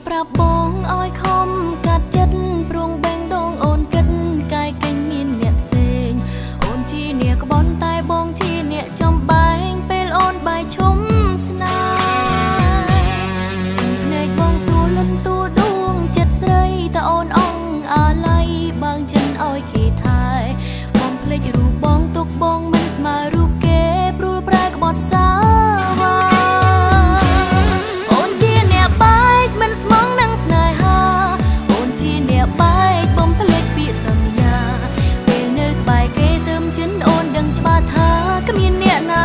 ប្រាប់បងឲ្យខំកាត់ចិត្តព្រោះបែងដងអូនគិតកាយកិញមានអ្នកផ្សេងអូនជាអ្នកក្បន់តែបងជាអ្នកចំបែងពេលអូនបាយឈុំស្នេហ៍ភ្នែកបងសួរលន់តួដួងចិត្តស្រីតែអូនអងអាឡ័យបើងចិនឲ្យគេថែបងភ្លេចរូបបងទុកបងមិនស្មើរូបគេព្រួលប្រែក្បត់សាវ៉ា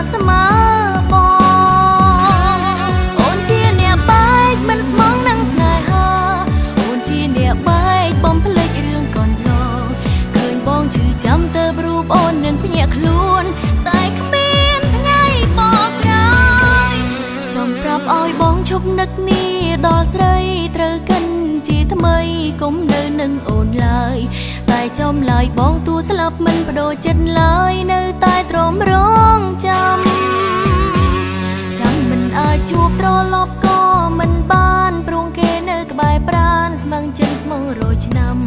ស្មើបងអូនជាអ្នកបែកមិនស្មងនឹងស្នេហាអូនជាអ្នកបែកបំភ្លេចរឿងកន្លងឃើញបងឈឺចាំទៅរូបអូននឹងភ្ញាក់ខ្លួនតែគ្មានថ្ងៃបកក្រោយចំប្រាប់ឲ្យបងឈប់នឹកនេះដល់ស្រីត្រូវកិនជាថ្មីកុំនៅនឹងអូនឡើយតែចំឡើយបងទួស្លាប់មិនបដូរចិត្តឡើយនៅតែទ្រាំរងចាំមិនអាចជួបត្រឡប់ក៏មិនបានព្រោះគេនៅក្បែរប្រាណស្មឹងចិនស្មងរយឆ្នាំ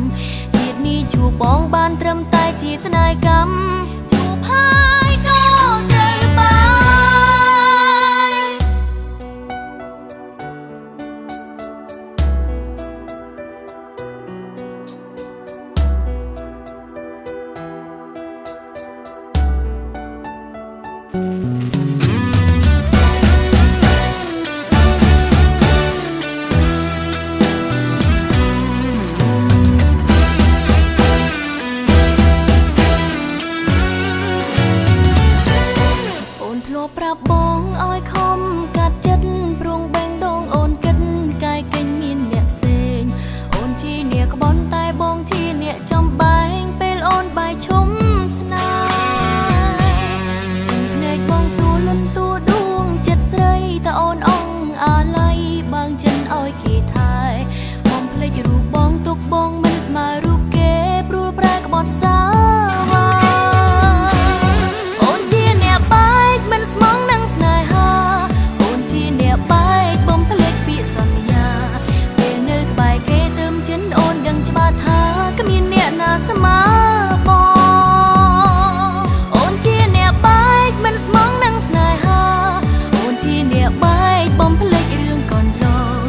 ជាតិនេះជួបបងបានត្រឹមតែជាស្នេហ៍កម្មជួបហើយក៏ត្រូវបានប្រាប់បងឲ្យខំកាត់ចិត្តព្រោះបែងដងអូនគិតកាយកិញមានអ្នកផ្សេងអូនជាអ្នកក្បន់តែបងជាអ្នកចំបែងពេលអូនបាយឈុំស្នេហ៍ភ្នែកបងសួរលន់តួដួងចិត្តស្រីតែអូនអងអាឡ័យបើងចិនឲ្យគេថែបងភ្លេចរូបបងទុកបងមិនស្មើរូបគេព្រួលប្រែក្បត់សាវ៉ាស្មើបងអូនជាអ្នកបែកមិនស្មងនឹងស្នេហាអូនជាអ្នកបែកបំភ្លេចរឿងកន្លង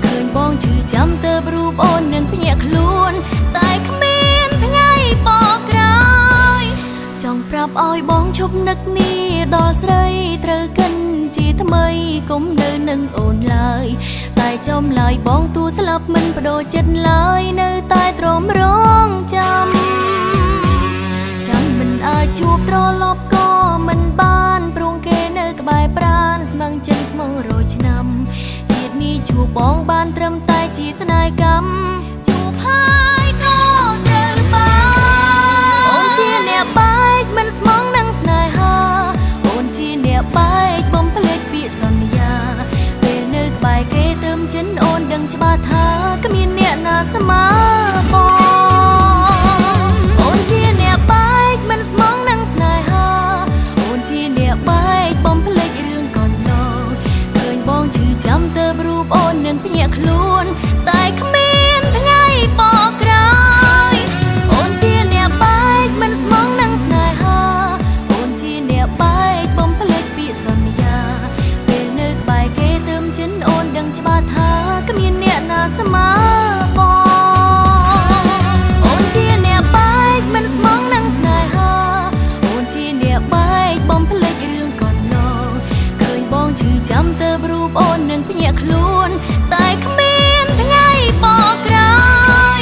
ឃើញបងឈឺចាំទៅរូបអូននឹងភ្ញាក់ខ្លួនតែគ្មានថ្ងៃបកក្រោយចង់ប្រាប់ឲ្យបងឈប់នឹកនេះដល់ស្រីត្រូវកិនជាថ្មីកុំនៅនឹងអូនឡើយតែចំឡើយបងទួស្លាប់មិនបដូរចិត្តឡើយនៅតែទ្រាំរងចាំមិនអាចជួបត្រឡប់ក៏មិនបានព្រោះគេនៅក្បែរប្រាណស្មឹងចិនស្មងរយឆ្នាំជាតិនេះជួបបងបានត្រឹមតែជាស្នេហ៍កម្មជួបហើយក៏ត្រូវបានអូនជាអ្នកបែកមិនស្មងនឹងស្នេហាអូនជាអ្នកបែកបំភ្លេចពាក្យសន្យាពេលនៅក្បែរគេទៅចិនអូនដឹងច្បាស់ថាគ្មានអ្នកណាស្មើបងអូនជាអ្នកបែកមិនស្មងនឹងស្នេហាអូនជាអ្នកបែកបំភ្លេចរឿងកន្លងឃើញបងឈឺចាំទៅរូបអូននឹងភ្ញាក់ខ្លួនតែគ្មានថ្ងៃបកក្រោយអូនជាអ្នកបែកមិនស្មងនឹងស្នេហាអូនជាអ្នកបែកបំភ្លេចពាក្យសន្យាពេលនៅក្បែរគេទៅចិនអូនដឹងច្បាស់ថាគ្មានអ្នកណាស្មើចាំទៅរូបអូននឹងភ្ញាក់ខ្លួនតែគ្មានថ្ងៃបកក្រោយ